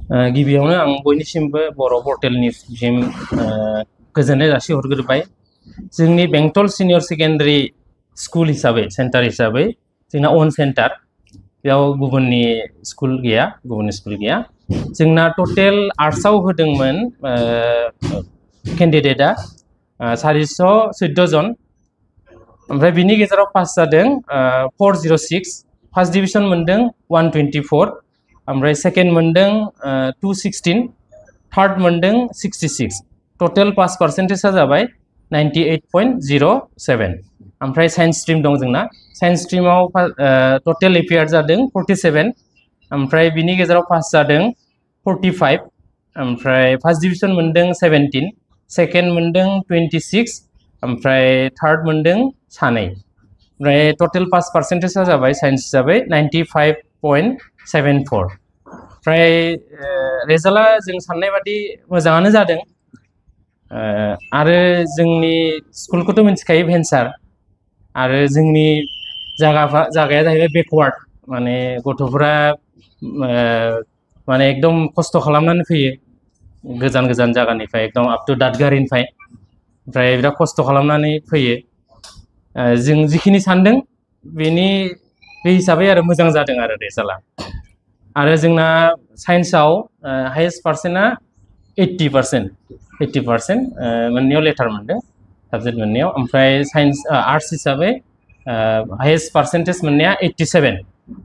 गिबियावनो आं बयनिसिमबो बर' पर्टेलनिसिम गोजोननाय जासिहरग्रोबाय। जोंनि बेंटल सिनियर सेकेन्डारि स्कुल हिसाबै सेन्टार हिसाबै जोंना अन सेन्टार, बेयाव गुबुननि स्कुल गैया, जोंना टटेल आर्ट्सआव होदोंमोन केन्डिडेटआ 414 जन, ओमफ्राय बिनि गेजेराव पास जादों 406, फार्स्ट डिभिजन मोनदों 124, ओमफ्राय सेकेन्ड मोनदों 216, थार्ड मोनदों 66, टटेल पास पार्सेन्टेजआ जाबाय 98.07। ओमफ्राय साइन्स स्ट्रिम दं जोंना, साइन्स स्ट्रिमाव टटेल एपियार जादों 47, ओमफ्राय बिनि गेजेराव पास जादों 45, ओमफ्राय फार्स्ट डिभिजन मोनदों 17, सेकेन्ड मोनदों 26, ओमफ्राय थार्ड मोनदों 2, ओमफ्राय टटेल पास पार्सेन्टेजआ जाबाय साइन्स हिसाबै 95.74। ओमफ्राय रिजाल्टआ जों साननाय बादि मोजाङानो जादों। आरो जोंनि स्कुलखौथ' मिथिखायो भेन्सार, आरो जोंनि जायगाया जाहैबाय बेकवार्ड, माने गथ'फोरा माने एकदम खस्थ' खालामनानै फैयो गोजान गोजान जायगानिफ्राय, एकदम आप टु दादगारिनिफ्राय, ओमफ्राय बिराद खस्थ' खालामनानै फैयो। जों जिखिनि सानदों बे हिसाबै आरो मोजां जादों आरो रिजाल्टआ। आरो जोंना साइन्सआव हाइएस्ट पार्सेन्टआ 80%, मोननैयाव लेटार मोनदों, साबजेक्ट मोननैयाव। ओमफ्राय साइन्स आर्ट्स हिसाबै हाइएस्ट पार्सेन्टेज मोननाया 87,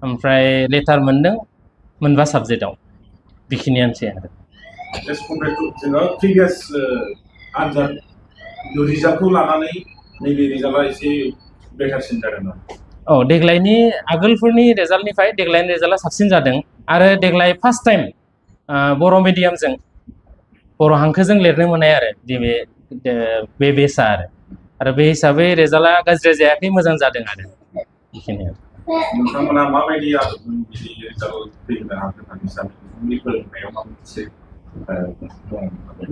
ओमफ्राय लेटार मोनदों मोनबा साबजेक्टआव। बेखिनियानोसै आरो। प्रिभियास आनजाद रिजाल्टखौ लानानै नैबे रिजाल्टआ एसे बेटारसिन जादों ना? औ, देग्लायनि आगोलफोरनि रिजाल्टनिफ्राय देग्लायनि रिजाल्टआ साबसिन जादों। आरो देग्लाय फार्स्ट टाइम बर' मिडियामजों, बर' हांखोजों लिरनो मोननाय आरो बे बेचआ आरो बे हिसाबै रिजाल्टआ गाज्रि जायाखै, मोजां जादों आरो बेखिनियानो। नोंथांमोना माबायदि आदबजों बिदि रिजाल्ट फैनो हागोन होननानै सानो? नोंथांनि फोरोंनायाव माबा मोनसे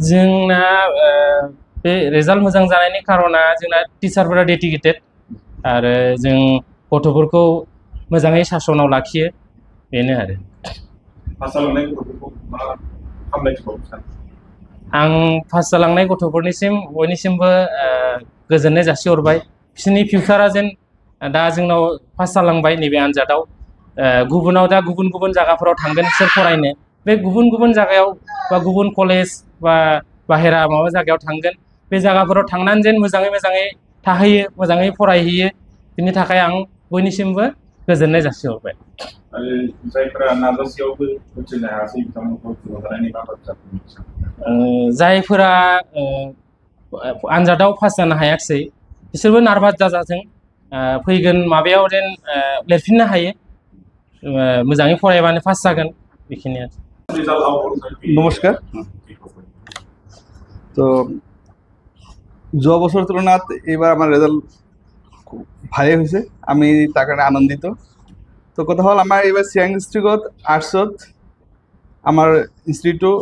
जोंना बे रिजाल्ट मोजां जानायनि खार'ना जोंना टिचारफोरा डेडिकेटेड, आरो जों गथ'फोरखौ मोजाङै सासनाव लाखियो, बेनो आरो। आं पास जालांनाय गथ'फोरनिसिम बयनिसिमबो गोजोननाय जासिहरबाय। बिसोरनि फिउचारा जेन दा जोंनाव पास जालांबाय नैबे आनजादाव, गुबुनाव दा गुबुन गुबुन जायगाफोराव थांगोन बिसोर फरायनो, बे गुबुन गुबुन जायगायाव बा गुबुन कलेज बा बाहेरा माबा जायगायाव थांगोन, बे जायगाफोराव थांनानै जेन मोजाङै थाहैयो, मोजाङै फरायहैयो, बिनि थाखाय आं बयनिसिमबो गोजोननाय जासिहरबाय। आरो जायफोरा नाजासेयावबो उथ्रिनो हायासै बिथांमोनखौ थुलुंगानायनि मा बाथ्रा बुंनो सानो? जायफोरा आनजादाव पास जानो हायाखिसै बिसोरबो नार्भास दाजाथों, फैगोन माबायाव जेन लिरफिननो हायो, मोजाङै फरायबानो पास जागोन, बेखिनियानो। নমস্কার। তো যোৱা বছৰৰ তুলনাত এইবাৰ আমাৰ রেজাল্ট খুব ভালেই হৈছে, আমি তাৰ কাৰণে আনন্দিত। তো কথা হ'ল, আমাৰ এইবাৰ চিৰাং ডিষ্ট্ৰিক্টত আৰ্টছত আমাৰ ইনষ্টিটিউটো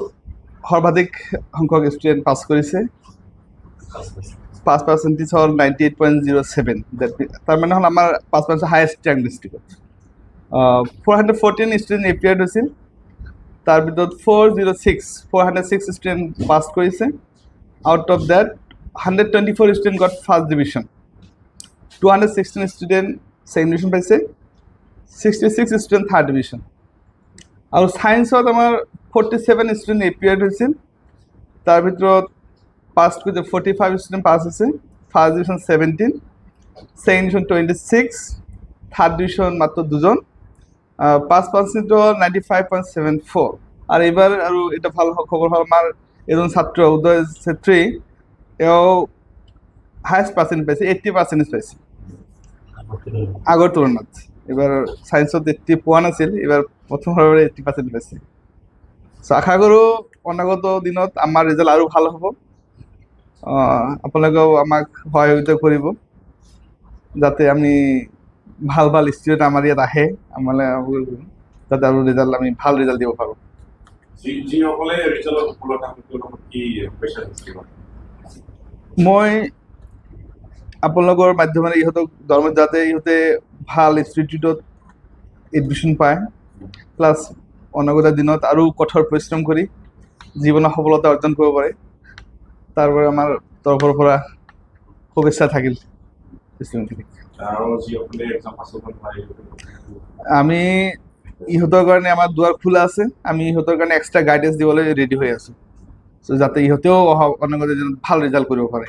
সৰ্বাধিক সংখ্যক ষ্টুডেণ্ট পাছ কৰিছে। পাছ পাৰ্চেণ্টেজ হ'ল 98.07, তাৰমানে হ'ল আমাৰ পাছ পাৰ্চেণ্ট হায়েষ্ট চিৰাং ডিষ্ট্ৰিক্টত। 414 ষ্টুডেণ্ট এপিয়াৰ্ড হৈছিল, তাৰ ভিতৰত 406 ষ্টুডেণ্ট পাছ কৰিছে। Out of that 124 student goat first division, 216 student second division পাইছে, 66 ষ্টুডেণ্ট থাৰ্ড ডিভিজন। আৰু ছায়েন্সত আমাৰ 47 ষ্টুডেণ্ট এপিয়াৰ্ড হৈছিল, তাৰ ভিতৰত পাছ কৰিছে 45 ষ্টুডেণ্ট পাছ হৈছে, first division 17, second division 26, third division মাত্ৰ 2জন, পাছ পাৰ্চেণ্ট 95.74। আৰু এইবাৰ আৰু এটা ভাল খবৰ হ'ল, আমাৰ এজন ছাত্ৰ উদয় ছেত্ৰী, তেওঁ হায়েষ্ট পাৰ্চেণ্ট পাইছে, 80% পাইছে আগৰ তুলনাত। এইবাৰ ছায়েন্সত 80 পোৱা নাছিল, এইবাৰ প্ৰথমবাৰৰ 80% পাইছে। চ' আশা কৰোঁ অনাগত দিনত আমাৰ ৰিজাল্ট আৰু ভাল হ'ব। আপোনালোকেও আমাক সহযোগিতা কৰিব, যাতে আমি ভাল ষ্টুডেণ্ট আমাৰ ইয়াত আহে, যাতে আৰু ৰিজাল্ট আমি ভাল ৰিজাল্ট দিব পাৰোঁ। মই আপোনালোকৰ মাধ্যমেৰে ইহঁতক যাতে ইহঁতে ভাল ইনষ্টিটিউটত এডমিশ্যন পায়, প্লাছ অনাগত দিনত আৰু কঠোৰ পৰিশ্ৰম কৰি জীৱনত সফলতা অৰ্জন কৰিব পাৰে তাৰ বাবে আমাৰ তৰফৰ পৰা শুভেচ্ছা থাকিল ষ্টুডেণ্টখিনিক আৰু যিসকলে এক্সাম পাছ কৰিব নোৱাৰে আমি ইহঁতৰ কাৰণে আমাৰ দুৱাৰ খোলা আছে আমি ইহঁতৰ কাৰণে এক্সট্ৰা গাইডেন্স দিবলৈ ৰেডি হৈ আছোঁ চ' যাতে ইহঁতেও অনাগত দিনত ভাল ৰিজাল্ট কৰিব পাৰে